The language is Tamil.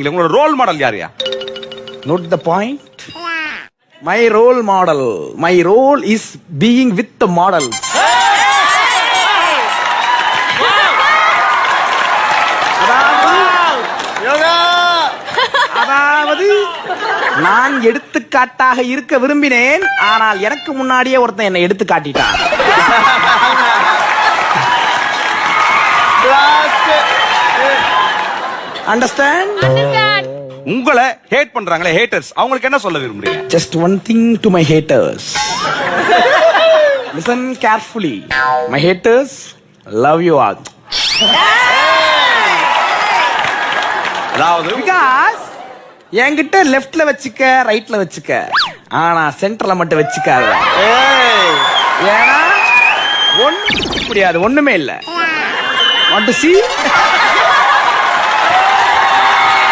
உங்களோட ரோல் மாடல் யாரையா? Note the point. My role model. My role is being with the model. அதாவது நான் எடுத்துக்காட்டாக இருக்க விரும்பினேன், ஆனால் எனக்கு முன்னாடியே ஒருத்தன் என்னை எடுத்து காட்டிட்டான். Understand? உங்களை ஹேட் பண்றாங்களே ஹேட்டர்ஸ், அவங்களுக்கு என்ன சொல்ல விரும்புறீங்க? Just one thing to my haters. Listen carefully. My haters, love you all. அதாவது Because என்கிட்ட லெஃப்ட்ல வச்சுக்க, ரைட்ல வச்சுக்க, ஆனா சென்டர்ல மட்டும் வச்சுக்காத. ஏன்னா ஒண்ணும் முடியாது, ஒண்ணுமே இல்ல. Want to see?